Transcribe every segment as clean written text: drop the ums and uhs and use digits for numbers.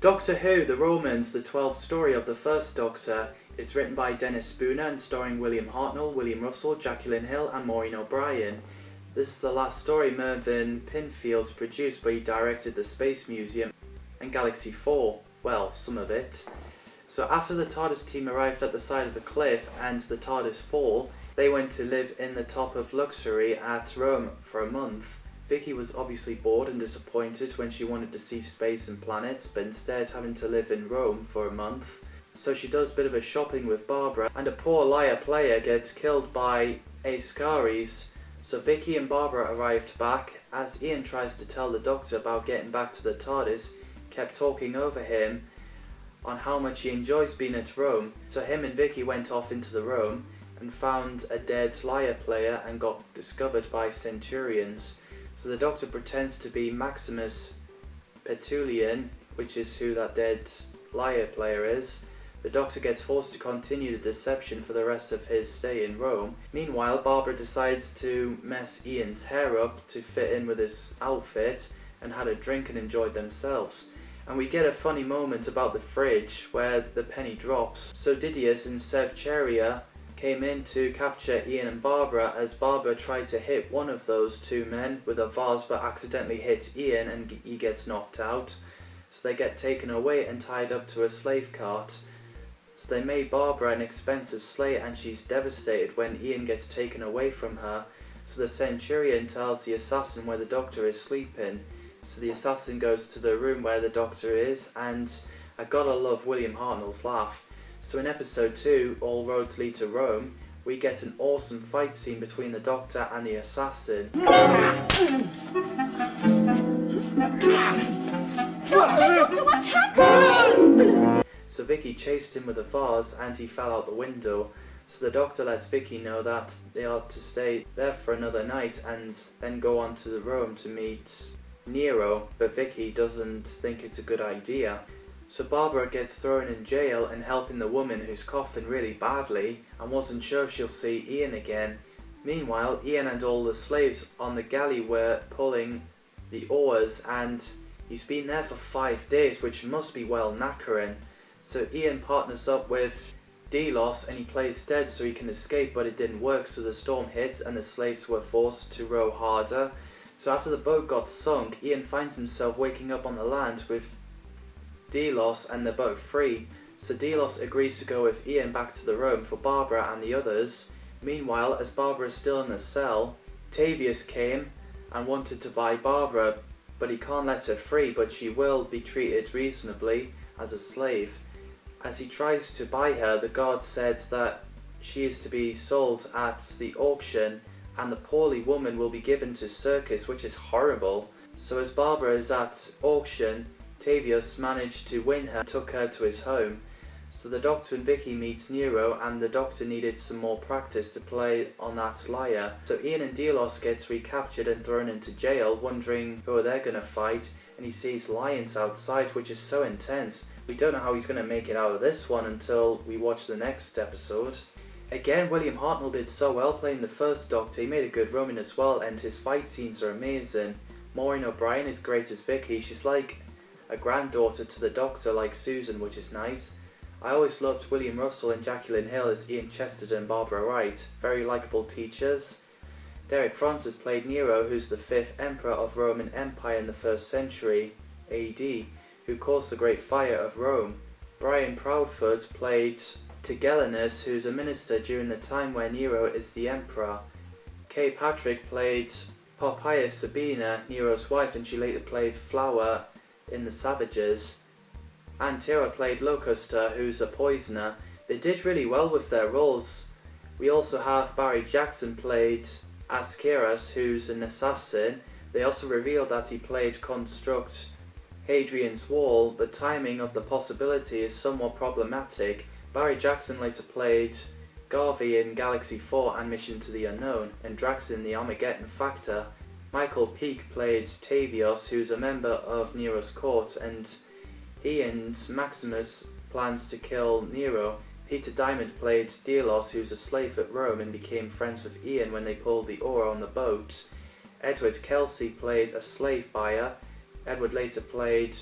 Doctor Who, The Romans, the 12th story of the first Doctor, is written by Dennis Spooner and starring William Hartnell, William Russell, Jacqueline Hill and Maureen O'Brien. This is the last story Mervyn Pinfield produced, but he directed the Space Museum and Galaxy 4, well, some of it. So after the TARDIS team arrived at the side of the cliff and the TARDIS fall, they went to live in the top of luxury at Rome for a month. Vicky was obviously bored and disappointed when she wanted to see space and planets, but instead having to live in Rome for a month. So she does a bit of a shopping with Barbara, and a poor liar player gets killed by Ascaris. So Vicky and Barbara arrived back. As Ian tries to tell the Doctor about getting back to the TARDIS, kept talking over him on how much he enjoys being at Rome. So him and Vicky went off into the Rome and found a dead liar player and got discovered by Centurions. So the Doctor pretends to be Maximus Petulian, which is who that dead liar player is. The Doctor gets forced to continue the deception for the rest of his stay in Rome. Meanwhile, Barbara decides to mess Ian's hair up to fit in with his outfit and had a drink and enjoyed themselves. And we get a funny moment about the fridge where the penny drops. So Didius and Sevcheria came in to capture Ian and Barbara as Barbara tried to hit one of those two men with a vase but accidentally hits Ian and he gets knocked out. So they get taken away and tied up to a slave cart. So they made Barbara an expensive slave and she's devastated when Ian gets taken away from her. So the Centurion tells the assassin where the Doctor is sleeping. So the assassin goes to the room where the Doctor is, and I gotta love William Hartnell's laugh. So in episode 2, All Roads Lead to Rome, we get an awesome fight scene between the Doctor and the assassin. What's happened? So Vicky chased him with a vase and he fell out the window. So the Doctor lets Vicky know that they are to stay there for another night and then go on to the Rome to meet Nero, but Vicky doesn't think it's a good idea. So Barbara gets thrown in jail and helping the woman who's coughing really badly and wasn't sure if she'll see Ian again. Meanwhile, Ian and all the slaves on the galley were pulling the oars and he's been there for 5 days, which must be well knackering. So Ian partners up with Delos and he plays dead so he can escape, but it didn't work, so the storm hits and the slaves were forced to row harder. So after the boat got sunk, Ian finds himself waking up on the land with Delos and they're both free. So Delos agrees to go with Ian back to the Rome for Barbara and the others. Meanwhile, as Barbara is still in the cell, Tavius came and wanted to buy Barbara, but he can't let her free, but she will be treated reasonably as a slave. As he tries to buy her, the guard says that she is to be sold at the auction and the poorly woman will be given to circus, which is horrible. So as Barbara is at auction, Tavius managed to win her and took her to his home. So the Doctor and Vicky meets Nero and the Doctor needed some more practice to play on that lyre. So Ian and Delos gets recaptured and thrown into jail, wondering who they're going to fight, and he sees lions outside, which is so intense. We don't know how he's going to make it out of this one until we watch the next episode. Again, William Hartnell did so well playing the first Doctor. He made a good Roman as well and his fight scenes are amazing. Maureen O'Brien is great as Vicky. She's like a granddaughter to the Doctor, like Susan, which is nice. I always loved William Russell and Jacqueline Hill as Ian Chesterton and Barbara Wright. Very likeable teachers. Derek Francis played Nero, who's the 5th Emperor of Roman Empire in the 1st century AD, who caused the Great Fire of Rome. Brian Proudfoot played Tigellinus, who's a minister during the time where Nero is the Emperor. Kay Patrick played Poppaea Sabina, Nero's wife, and she later played Flower in The Savages. And Tara played Locusta, who's a poisoner. They did really well with their roles. We also have Barry Jackson played Ascaris, who's an assassin. They also revealed that he played Construct Hadrian's Wall. The timing of the possibility is somewhat problematic. Barry Jackson later played Garvey in Galaxy 4 and Mission to the Unknown, and Drax in The Armageddon Factor. Michael Peake played Tavios, who's a member of Nero's court, and he and Maximus plans to kill Nero. Peter Diamond played Delos, who's a slave at Rome and became friends with Ian when they pulled the oar on the boat. Edward Kelsey played a slave buyer. Edward later played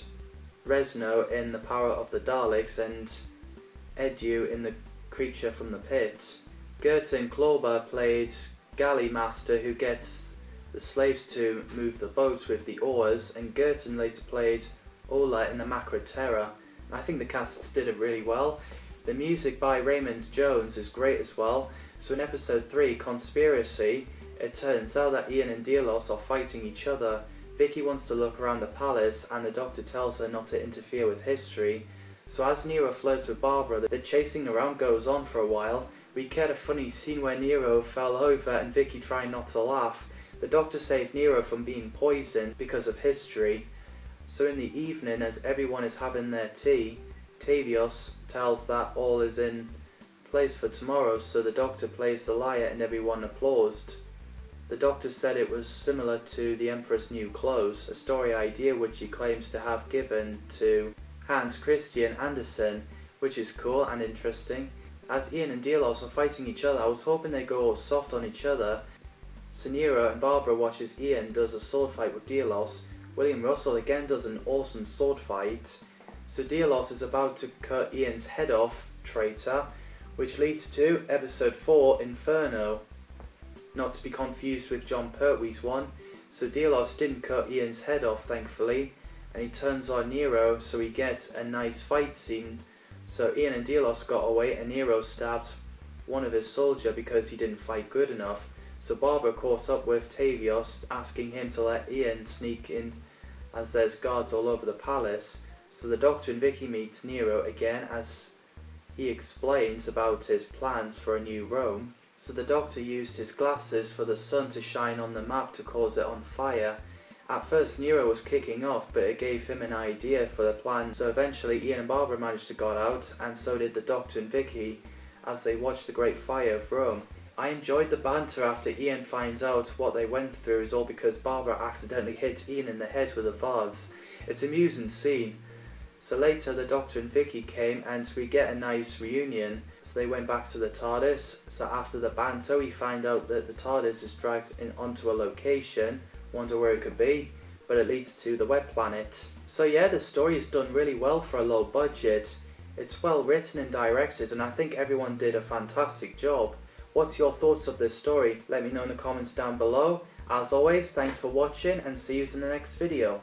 Resno in The Power of the Daleks and Edu in The Creature from the Pit. Gerton Klober played galley master who gets the slaves to move the boats with the oars, and Gerton later played Ola in The Macra Terror. I think the casts did it really well. The music by Raymond Jones is great as well. So in episode 3, Conspiracy, it turns out that Ian and Delos are fighting each other. Vicky wants to look around the palace and the Doctor tells her not to interfere with history. So as Nero flirts with Barbara, the chasing around goes on for a while. We get a funny scene where Nero fell over and Vicky trying not to laugh. The Doctor saved Nero from being poisoned because of history. So in the evening, as everyone is having their tea, Tavios tells that all is in place for tomorrow, so the Doctor plays the lyre and everyone applauded. The Doctor said it was similar to The Emperor's New Clothes, a story idea which he claims to have given to Hans Christian Andersen, which is cool and interesting. As Ian and Delos are fighting each other, I was hoping they'd go soft on each other. So Nero and Barbara watches Ian does a sword fight with Delos. William Russell again does an awesome sword fight. So Delos is about to cut Ian's head off, traitor, which leads to episode 4, Inferno. Not to be confused with John Pertwee's one. So Delos didn't cut Ian's head off, thankfully, and he turns on Nero, so we get a nice fight scene. So Ian and Delos got away and Nero stabbed one of his soldiers because he didn't fight good enough. So Barbara caught up with Tavios, asking him to let Ian sneak in as there's guards all over the palace. So the Doctor and Vicky meets Nero again as he explains about his plans for a new Rome. So the Doctor used his glasses for the sun to shine on the map to cause it on fire. At first Nero was kicking off, but it gave him an idea for the plan, so eventually Ian and Barbara managed to get out, and so did the Doctor and Vicky as they watched the Great Fire of Rome. I enjoyed the banter after Ian finds out what they went through is all because Barbara accidentally hit Ian in the head with a vase. It's an amusing scene. So later the Doctor and Vicky came and we get a nice reunion. So they went back to the TARDIS. So after the banter we find out that the TARDIS is dragged onto a location. Wonder where it could be, but it leads to the web planet. So yeah, the story is done really well for a low budget. It's well written and directed, and I think everyone did a fantastic job. What's your thoughts of this story? Let me know in the comments down below. As always, thanks for watching and see you in the next video.